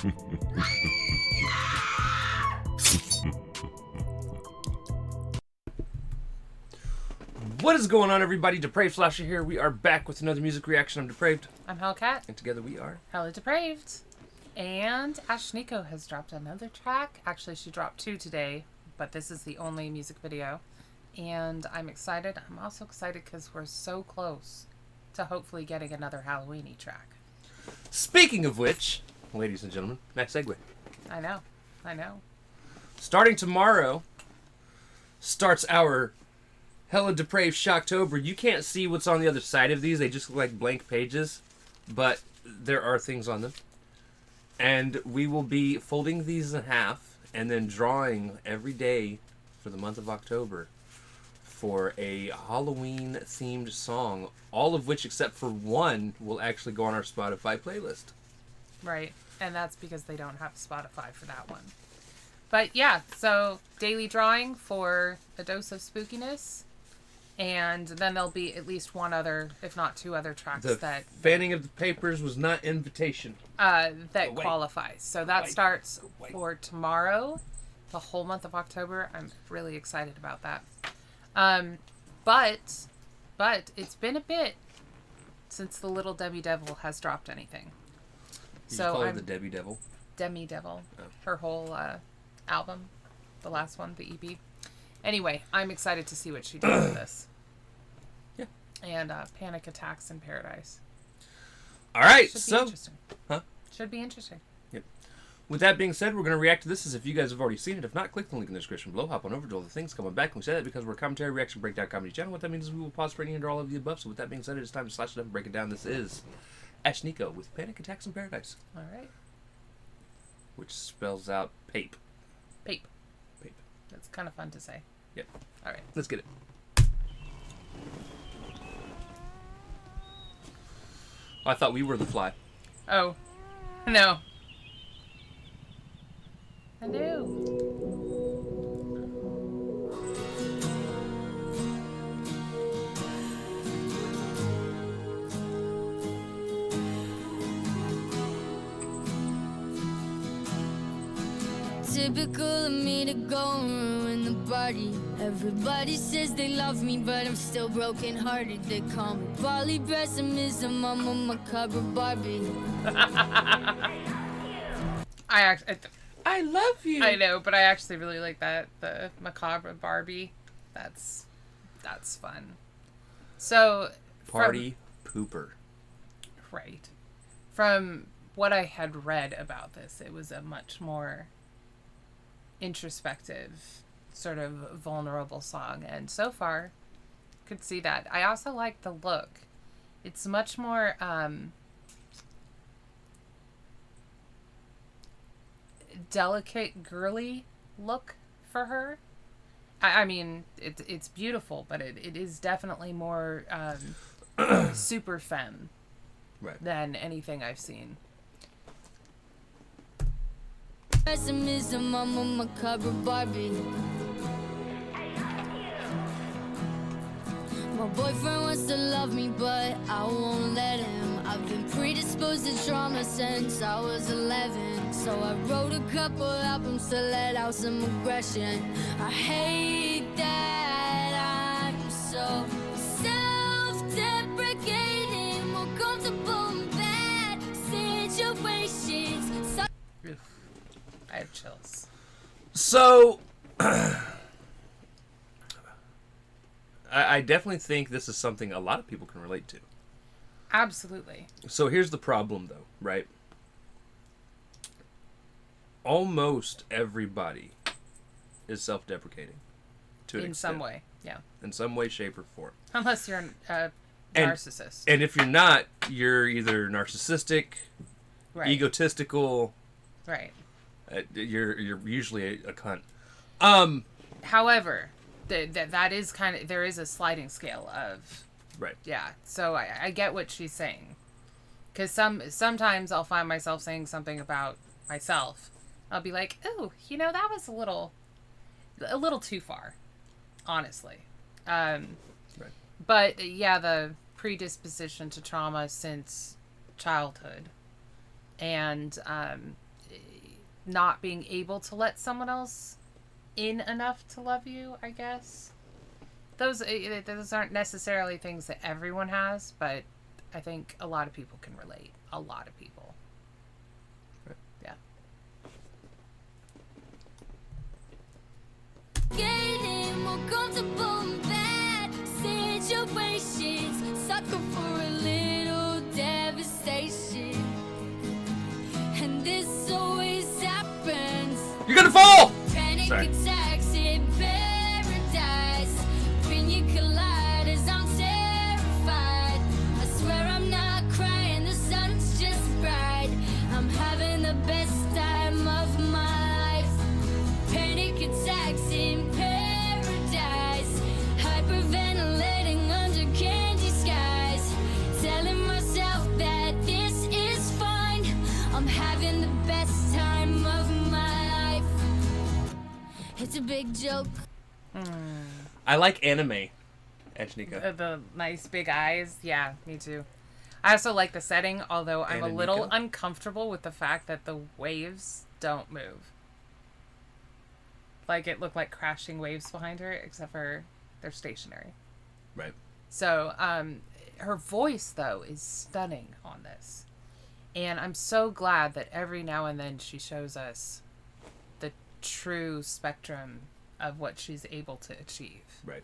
What is going on, everybody? Depraved Slasher here. We are back with another music reaction. I'm Depraved. I'm Hellcat. And together we are HellaDepraved. And Ashnikko has dropped another track. Actually, she dropped 2 today, but this is the only music video. And I'm excited. I'm also excited because we're so close to hopefully getting another Halloween-y track. Speaking of which, ladies and gentlemen, next segue. I know. Starting tomorrow starts our HellaDepraved Shocktober. You can't see what's on the other side of these. They just look like blank pages, but there are things on them. And we will be folding these in half and then drawing every day for the month of October for a Halloween-themed song, all of which, except for one, will actually go on our Spotify playlist. Right. And that's because they don't have Spotify for that one. But yeah, so daily drawing for a dose of spookiness. And then there'll be at least one other, if not 2 other tracks that fanning of the papers was not invitation. That qualifies. So that starts for tomorrow, the whole month of October. I'm really excited about that. But it's been a bit since the Little Demi Devil has dropped anything. You call her the Debbie Devil? Demi Devil. Oh. Her whole album, the last one, the EP. Anyway, I'm excited to see what she does with this. Yeah. And Panic Attacks in Paradise. All right, Should be so... interesting. Huh? Should be interesting. Yep. With that being said, we're going to react to this as if you guys have already seen it. If not, click the link in the description below. Hop on over to all the things coming back. And we say that because we're a commentary, reaction, breakdown comedy channel. What that means is we will pause for any and all of the above. So with that being said, it is time to slash it up and break it down. This is Ashnikko with Panic Attacks in Paradise. All right. Which spells out pape. Pape. Pape. That's kind of fun to say. Yep. All right. Let's get it. Oh, I thought we were the fly. Oh. No. Hello. Typical of me to go and ruin the party. Everybody says they love me, but I'm still broken hearted. They call me Bali pessimism. I'm a macabre Barbie. I love you. I know, but I actually really like that, the macabre Barbie. That's fun. So Party pooper. Right. From what I had read about this, it was a much more introspective, sort of vulnerable song, and so far could see that. I also like the look. It's much more delicate, girly look for her. I mean, it's beautiful, but it is definitely more super femme than anything I've seen. Pessimism, I'm a macabre Barbie. My boyfriend wants to love me, but I won't let him. I've been predisposed to trauma since I was 11. So I wrote a couple albums to let out some aggression. I hate that I'm so self-deprecating, more comfortable in bad situations. I have chills. So, I definitely think this is something a lot of people can relate to. Absolutely. So here's the problem, though, right? Almost everybody is self-deprecating to an extent. In some way, yeah. In some way, shape, or form. Unless you're a narcissist. And if you're not, you're either narcissistic, egotistical. Right. You're usually a cunt. However, that is kind of, there is a sliding scale of. Right. Yeah. So I get what she's saying, because sometimes I'll find myself saying something about myself. I'll be like, oh, that was a little too far, honestly. Right. But yeah, the predisposition to trauma since childhood, and not being able to let someone else in enough to love you, I guess. Those aren't necessarily things that everyone has, but I think a lot of people can relate. A lot of people. Right. Yeah. Getting more comfortable in bad situations, sucker for a little devastation, and this always happens. You're gonna fall! Panic Sorry. attacks in paradise, pina coladas, I'm terrified. I swear I'm not crying, the sun's just bright. I'm having the best time of my life. Panic attacks in paradise, hyperventilating under candy skies, telling myself that this is fine. I'm having the best time of my life. It's a big joke. I like anime, Ashnikko. The nice big eyes. Yeah, me too. I also like the setting, although I'm a little Ashnikko? uncomfortable with the fact that the waves don't move. Like, it looked like crashing waves behind her, except for they're stationary. Right. So, her voice, though, is stunning on this. And I'm so glad that every now and then she shows us the true spectrum of what she's able to achieve. Right.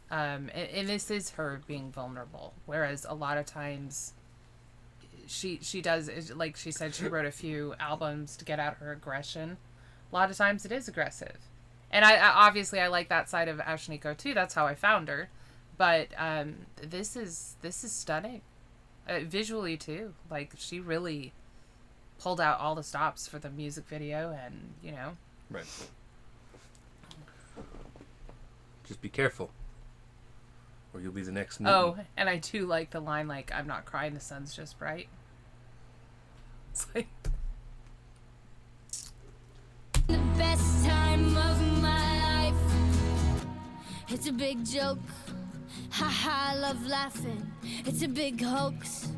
And this is her being vulnerable. Whereas a lot of times she does, like she said, she wrote a few albums to get out her aggression. A lot of times it is aggressive. And I obviously I like that side of Ashnikko too. That's how I found her. But this is stunning. Visually too. Like, she really pulled out all the stops for the music video, and Right. Just be careful, or you'll be the next Newton. Oh, and I do like the line, like, I'm not crying, the sun's just bright. It's like, The best time of my life. It's a big joke. Haha, I love laughing. It's a big hoax.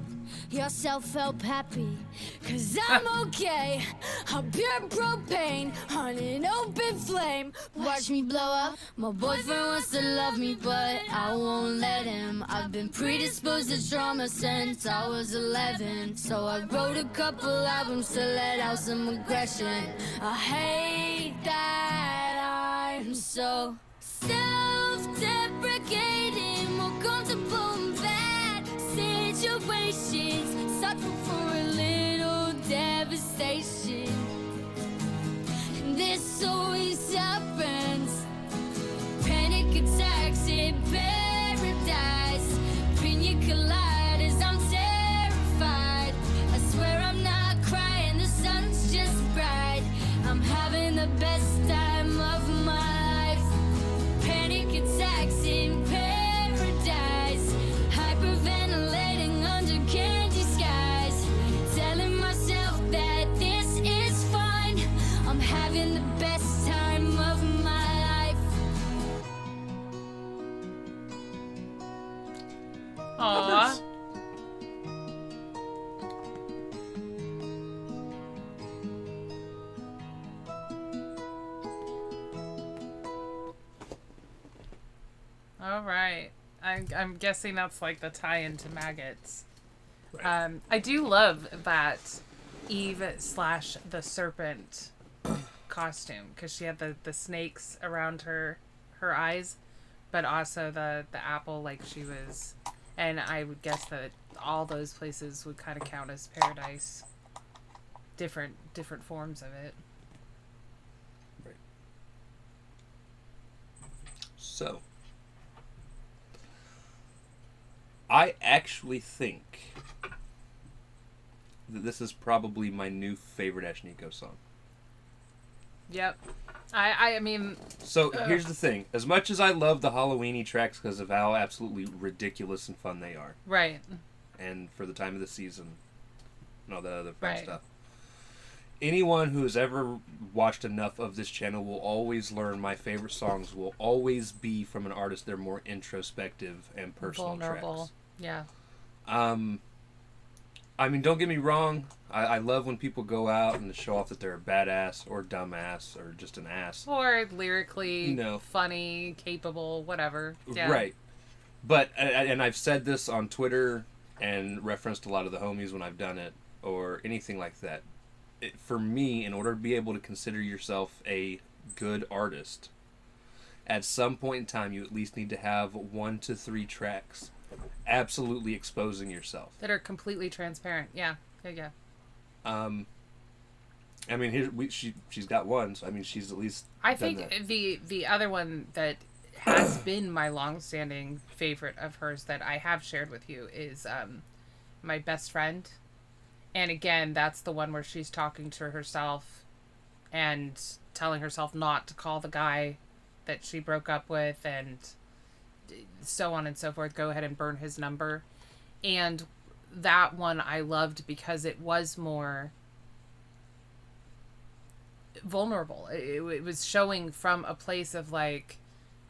You're self-help happy, 'cause I'm okay. I'm pure propane on an open flame. Watch me blow up. My boyfriend wants to love me, but I won't let him. I've been predisposed to trauma since I was 11. So I wrote a couple albums to let out some aggression. I hate that I'm so self-deprecating, more comfortable in bad situations, sucker for a little devastation. And this always happens. Panic attacks in paradise, pina coladas, I'm terrified. I swear I'm not crying, the sun's just bright. I'm having the best time of my life. Panic attacks in paradise, hyperventilating under candy skies, telling myself that this is fine. I'm having the best time of my life. aw. All right. I'm guessing that's like the tie-in to Maggots. Right. I do love that Eve / the serpent costume, because she had the snakes around her eyes, but also the apple, like she was, and I would guess that all those places would kind of count as paradise. Different forms of it. Right. So, I actually think that this is probably my new favorite Ashnikko song. Yep. I mean, So here's the thing: as much as I love the Halloweeny tracks because of how absolutely ridiculous and fun they are, right. and for the time of the season, and all that other fun Right. stuff. Anyone who has ever watched enough of this channel will always learn my favorite songs will always be from an artist they're more introspective and personal Vulnerable. tracks. Yeah. I mean, don't get me wrong. I love when people go out and show off that they're a badass or dumbass or just an ass. Or lyrically No. funny, capable, whatever. Yeah. Right. But, and I've said this on Twitter and referenced a lot of the homies when I've done it or anything like that. For me, in order to be able to consider yourself a good artist, at some point in time, you at least need to have 1 to 3 tracks absolutely exposing yourself. That are completely transparent. Yeah. Yeah. I mean, she's got one, so I mean, she's at least. I done think that. the other one that has been my long-standing favorite of hers that I have shared with you is My Best Friend. And again, that's the one where she's talking to herself and telling herself not to call the guy that she broke up with and so on and so forth. Go ahead and burn his number. And that one I loved because it was more vulnerable. It was showing from a place of like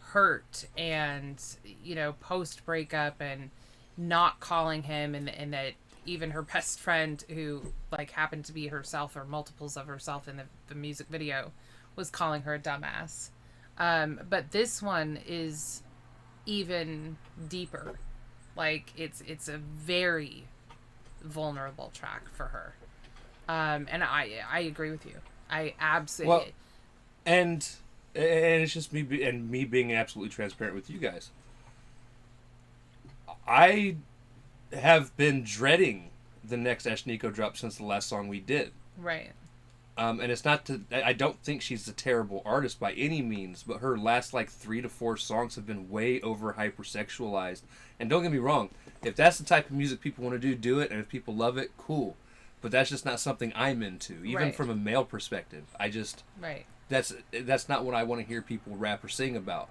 hurt and, you know, post breakup and not calling him, and that even her best friend, who like happened to be herself or multiples of herself in the music video, was calling her a dumbass. But this one is even deeper. Like it's a very vulnerable track for her. And I agree with you. I absolutely. Well, and it's just me me being absolutely transparent with you guys. I have been dreading the next Ashnikko drop since the last song we did. Right. And it's not to. I don't think she's a terrible artist by any means, but her last like 3 to 4 songs have been way over hypersexualized. And don't get me wrong, if that's the type of music people want to do it, and if people love it, cool. But that's just not something I'm into, even Right. from a male perspective. Right. That's not what I want to hear people rap or sing about.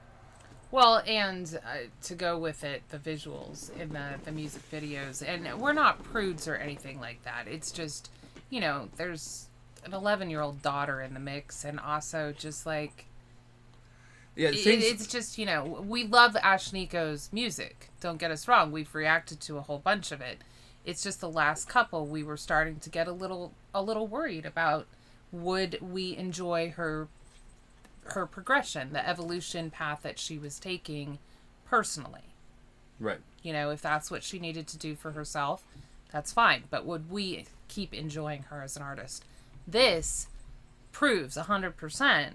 Well, and to go with it, the visuals in the music videos, and we're not prudes or anything like that. It's just, you know, there's an 11-year-old daughter in the mix, and also just like, Yeah, it's just, you know, we love Ashnikko's music. Don't get us wrong. We've reacted to a whole bunch of it. It's just the last couple we were starting to get a little worried about. Would we enjoy her progression, the evolution path that she was taking personally? right. You know, if that's what she needed to do for herself, that's fine. But would we keep enjoying her as an artist? This proves 100%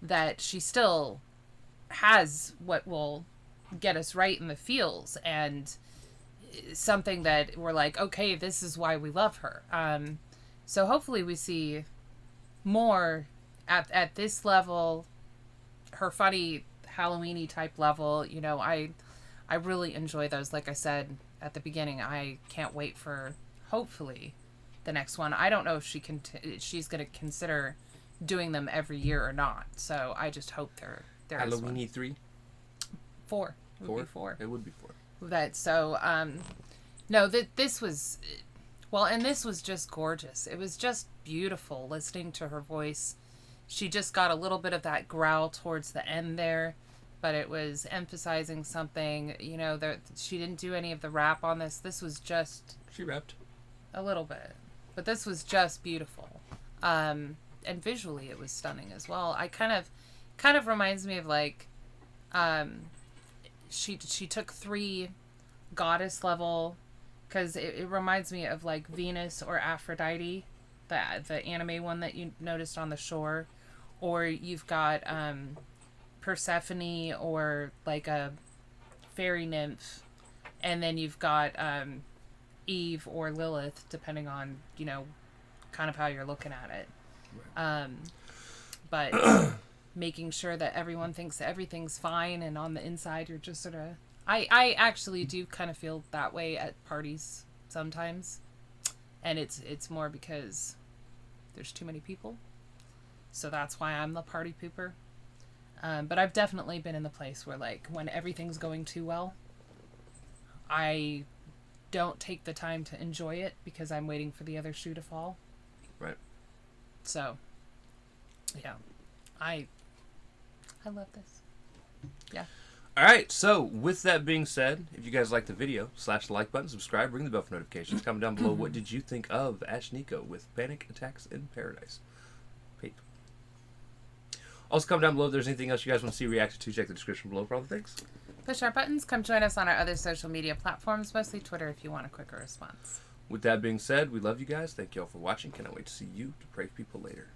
that she still has what will get us right in the feels, and something that we're like, okay, this is why we love her. So hopefully we see more at this level, her funny Halloween-y type level. You know, I really enjoy those. Like I said at the beginning, I can't wait for hopefully the next one. I don't know if she's going to consider doing them every year or not. So I just hope there is one. Halloween 3? 4. It would be 4. It would be 4. That so no, that this was, well, and this was just gorgeous. It was just beautiful listening to her voice. She just got a little bit of that growl towards the end there, but it was emphasizing something. You know, that she didn't do any of the rap on this. This was just She rapped. a little bit, but this was just beautiful. And visually it was stunning as well. I kind of reminds me of like she took 3 goddess level, because it reminds me of like Venus or Aphrodite, the anime one that you noticed on the shore, or you've got Persephone or like a fairy nymph, and then you've got Eve or Lilith, depending on, you know, kind of how you're looking at it. Right. But making sure that everyone thinks that everything's fine, and on the inside you're just sort of... I actually do kind of feel that way at parties sometimes. And it's more because there's too many people. So that's why I'm the party pooper. But I've definitely been in the place where, like, when everything's going too well, I don't take the time to enjoy it because I'm waiting for the other shoe to fall. Right. So, yeah. I love this. Yeah. All right, so with that being said, if you guys like the video, slash the like button, subscribe, ring the bell for notifications. Comment down below what did you think of Ashnikko with Panic Attacks in Paradise. Peep. Also, comment down below if there's anything else you guys want to see reacted to. Check the description below for all the things. Push our buttons. Come join us on our other social media platforms, mostly Twitter if you want a quicker response. With that being said, we love you guys. Thank you all for watching. Cannot wait to see you depraved people later.